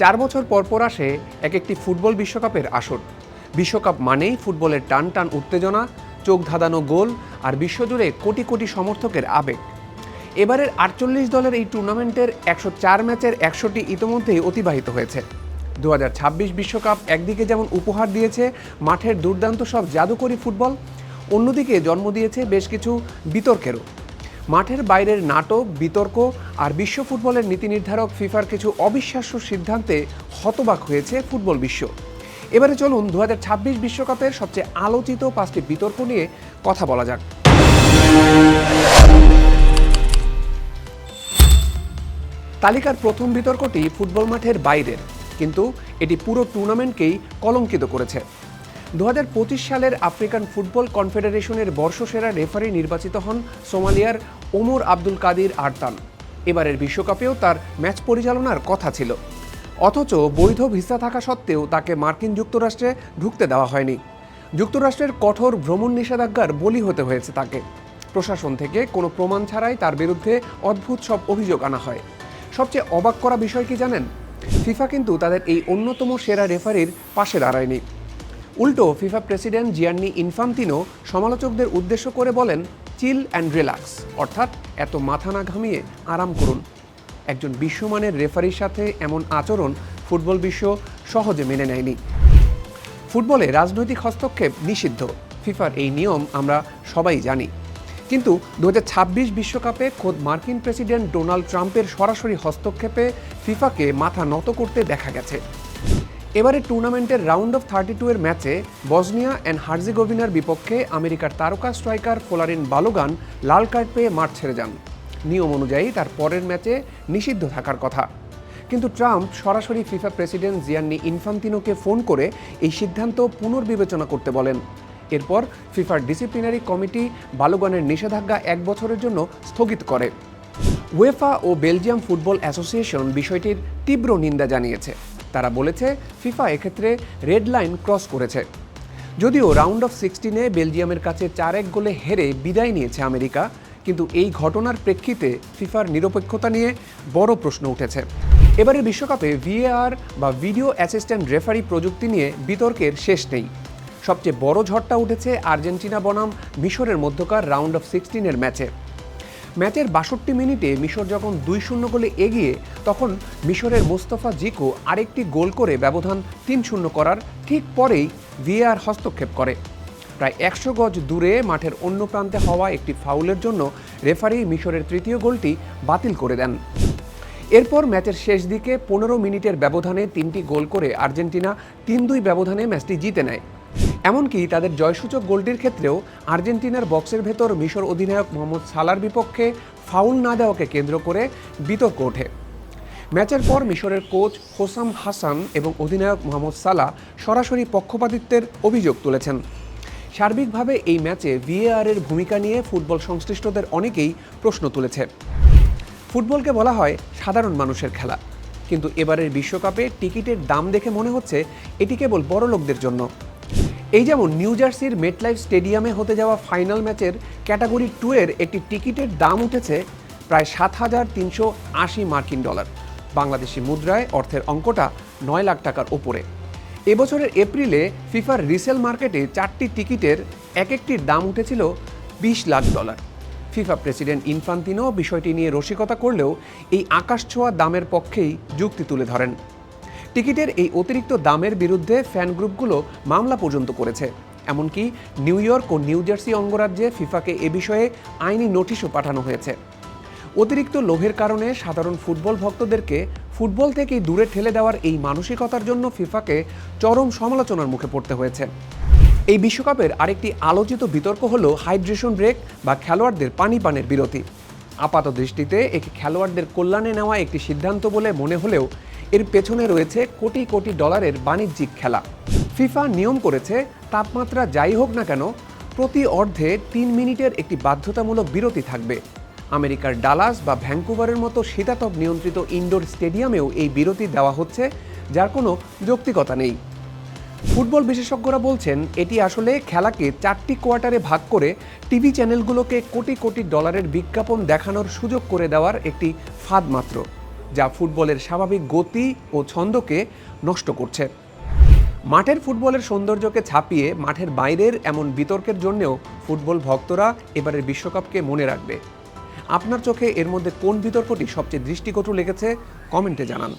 4 বছর পর পর আসে একটি ফুটবল বিশ্বকাপের আসর। বিশ্বকাপ মানেই ফুটবলের টান টান উত্তেজনা, চোখ ধাঁধানো গোল আর বিশ্বজুড়ে কোটি কোটি সমর্থকের আবেগ। এবারের 48 দলের এই টুর্নামেন্টের 104 ম্যাচের 100টি ইতোমধ্যেই অতিবাহিত হয়েছে। 2026 বিশ্বকাপ একদিকে যেমন উপহার দিয়েছে মাঠের দুর্দান্ত সব জাদুকরী ফুটবল, অন্যদিকে জন্ম দিয়েছে বেশ কিছু বিতর্কেরও। মাঠের বাইরের নাটক, বিতর্ক আর বিশ্ব ফুটবলের নীতি নির্ধারক ফিফার কিছু অবিশ্বাস্য সিদ্ধান্তে হতবাক হয়েছে ফুটবল বিশ্ব। এবারে চলুন 2026 বিশ্বকাপের সবচেয়ে আলোচিত 5টি বিতর্ক নিয়ে কথা বলা যাক। তালিকার প্রথম বিতর্কটি ফুটবল মাঠের বাইরের, কিন্তু এটি পুরো টুর্নামেন্টকেই কলঙ্কিত করেছে। 2025 সালের আফ্রিকান ফুটবল কনফেডারেশনের বর্ষসেরা রেফারি নির্বাচিত হন সোমালিয়ার ওমর আব্দুল কাদির আরতান। এবারের বিশ্বকাপেও তার ম্যাচ পরিচালনার কথা ছিল, অথচ বৈধ ভিসা থাকা সত্ত্বেও তাকে মার্কিন যুক্তরাষ্ট্রে ঢুকতে দেওয়া হয়নি। যুক্তরাষ্ট্রের কঠোর ভ্রমণ নিষেধাজ্ঞার বলি হতে হয়েছে তাকে। প্রশাসন থেকে কোনো প্রমাণ ছাড়াই তার বিরুদ্ধে অদ্ভুত সব অভিযোগ আনা হয়। সবচেয়ে অবাক করা বিষয় কি জানেন? ফিফা কিন্তু তাদের এই অন্যতম সেরা রেফারির পাশে দাঁড়ায়নি। উল্টো ফিফা প্রেসিডেন্ট জিয়ান্নি ইনফান্তিনো সমালোচকদের উদ্দেশ্য করে বলেন, চিল অ্যান্ড রিল্যাক্স, অর্থাৎ এত মাথা না ঘামিয়ে আরাম করুন। একজন বিশ্বমানের রেফারির সাথে এমন আচরণ ফুটবল বিশ্ব সহজে মেনে নেয়নি। ফুটবলে রাজনৈতিক হস্তক্ষেপ নিষিদ্ধ, ফিফার এই নিয়ম আমরা সবাই জানি। কিন্তু 2026 বিশ্বকাপে খোদ মার্কিন প্রেসিডেন্ট ডোনাল্ড ট্রাম্পের সরাসরি হস্তক্ষেপে ফিফাকে মাথা নত করতে দেখা গেছে। এবারে টুর্নামেন্টের রাউন্ড অফ 32 এর ম্যাচে বসনিয়া অ্যান্ড হার্জেগোভিনার বিপক্ষে আমেরিকার তারকা স্ট্রাইকার ফোলারিন বালোগান লাল কার্ড পেয়ে মাঠ ছেড়ে যান। নিয়ম অনুযায়ী তার পরের ম্যাচে নিষিদ্ধ থাকার কথা, কিন্তু ট্রাম্প সরাসরি ফিফা প্রেসিডেন্ট জিয়ান্নি ইনফান্তিনোকে ফোন করে এই সিদ্ধান্ত পুনর্বিবেচনা করতে বলেন। এরপর ফিফার ডিসিপ্লিনারি কমিটি বালোগানের নিষেধাজ্ঞা 1 বছরের জন্য স্থগিত করে। উয়েফা ও বেলজিয়াম ফুটবল অ্যাসোসিয়েশন বিষয়টির তীব্র নিন্দা জানিয়েছে। তারা বলেছে ফিফা এক্ষেত্রে রেড লাইন ক্রস করেছে। যদিও রাউন্ড অফ 16-এ বেলজিয়ামের কাছে 4-1 গোলে হেরে বিদায় নিয়েছে আমেরিকা, কিন্তু এই ঘটনার প্রেক্ষিতে ফিফার নিরপেক্ষতা নিয়ে বড় প্রশ্ন উঠেছে। এবারের বিশ্বকাপে ভিএআর বা ভিডিও অ্যাসিস্ট্যান্ট রেফারি প্রযুক্তি নিয়ে বিতর্কের শেষ নেই। সবচেয়ে বড় ঝড়টা উঠেছে আর্জেন্টিনা বনাম মিশরের মধ্যকার রাউন্ড অফ 16-এর ম্যাচের 62 মিনিটে মিশর যখন 2-0 গোলে এগিয়ে, তখন মিশরের মোস্তফা জিকো আরেকটি গোল করে ব্যবধান 3-0 করার ঠিক পরেই ভিএআর হস্তক্ষেপ করে। প্রায় 100 গজ দূরে মাঠের অন্য প্রান্তে হওয়া একটি ফাউলের জন্য রেফারি মিশরের তৃতীয় গোলটি বাতিল করে দেন। এরপর ম্যাচের শেষ দিকে 15 মিনিটের ব্যবধানে 3টি গোল করে আর্জেন্টিনা 3-2 ব্যবধানে ম্যাচটি জিতে নেয়। এমনকি তাদের জয়সূচক গোলটির ক্ষেত্রেও আর্জেন্টিনার বক্সের ভেতর মিশর অধিনায়ক মোহাম্মদ সালার বিপক্ষে ফাউল না দেওয়াকে কেন্দ্র করে বিতর্ক ওঠে। ম্যাচের পর মিশরের কোচ হোসাম হাসান এবং অধিনায়ক মোহাম্মদ সালাহ সরাসরি পক্ষপাতিত্বের অভিযোগ তুলেছেন। সার্বিকভাবে এই ম্যাচে ভিএআরের ভূমিকা নিয়ে ফুটবল সংশ্লিষ্টদের অনেকেই প্রশ্ন তুলেছে। ফুটবলকে বলা হয় সাধারণ মানুষের খেলা, কিন্তু এবারের বিশ্বকাপে টিকিটের দাম দেখে মনে হচ্ছে এটি কেবল বড়লোকদের জন্য। এই যেমন নিউ জার্সির মেটলাইফ স্টেডিয়ামে হতে যাওয়া ফাইনাল ম্যাচের ক্যাটাগরি 2 এর একটি টিকিটের দাম উঠেছে প্রায় $7,380 মার্কিন। বাংলাদেশি মুদ্রায় অর্থের অঙ্কটা 9 লাখ টাকার ওপরে। এবছরের এপ্রিলে ফিফার রিসেল মার্কেটে 4টি টিকিটের একটির দাম উঠেছিল $20 লাখ। ফিফা প্রেসিডেন্ট ইনফান্তিনো বিষয়টি নিয়ে রসিকতা করলেও এই আকাশছোঁয়া দামের পক্ষেই যুক্তি তুলে ধরেন। টিকিটের এই অতিরিক্ত দামের বিরুদ্ধে ফ্যান গ্রুপগুলো মামলা পর্যন্ত করেছে। এমনকি নিউ ইয়র্ক ও নিউ জার্সি অঙ্গরাজ্যে ফিফাকে এ বিষয়ে আইনি নোটিশও পাঠানো হয়েছে। অতিরিক্ত লোভের কারণে সাধারণ ফুটবল ভক্তদেরকে ফুটবল থেকেই দূরে ঠেলে দেওয়ার এই মানসিকতার জন্য ফিফাকে চরম সমালোচনার মুখে পড়তে হয়েছে। এই বিশ্বকাপের আরেকটি আলোচিত বিতর্ক হলো হাইড্রেশন ব্রেক বা খেলোয়াড়দের পানি পানের বিরতি। আপাত দৃষ্টিতে একে খেলোয়াড়দের কল্যাণে নেওয়া একটি সিদ্ধান্ত বলে মনে হলেও এর পেছনে রয়েছে কোটি কোটি ডলারের বাণিজ্যিক খেলা। ফিফা নিয়ম করেছে তাপমাত্রা যাই হোক না কেন প্রতি অর্ধে 3 মিনিটের একটি বাধ্যতামূলক বিরতি থাকবে। আমেরিকার ডালাস বা ভ্যাঙ্কুভারের মতো শীতাতপ নিয়ন্ত্রিত ইনডোর স্টেডিয়ামেও এই বিরতি দেওয়া হচ্ছে, যার কোনো যৌক্তিকতা নেই। ফুটবল বিশেষজ্ঞরা বলছেন এটি আসলে খেলাকে 4টি কোয়ার্টারে ভাগ করে টিভি চ্যানেলগুলোকে কোটি কোটি ডলারের বিজ্ঞাপন দেখানোর সুযোগ করে দেওয়ার একটি ফাঁদ মাত্র। যা ফুটবলের স্বাভাবিক গতি ও ছন্দকে নষ্ট করছে। মাঠের ফুটবলের সৌন্দর্যকে ছাপিয়ে মাঠের বাইরের এমন বিতর্কের জন্যও ফুটবল ভক্তরা এবারের বিশ্বকাপকে মনে রাখবে। আপনার চোখে এর মধ্যে কোন বিতর্কটি সবচেয়ে দৃষ্টিকটু লেগেছে কমেন্টে জানান।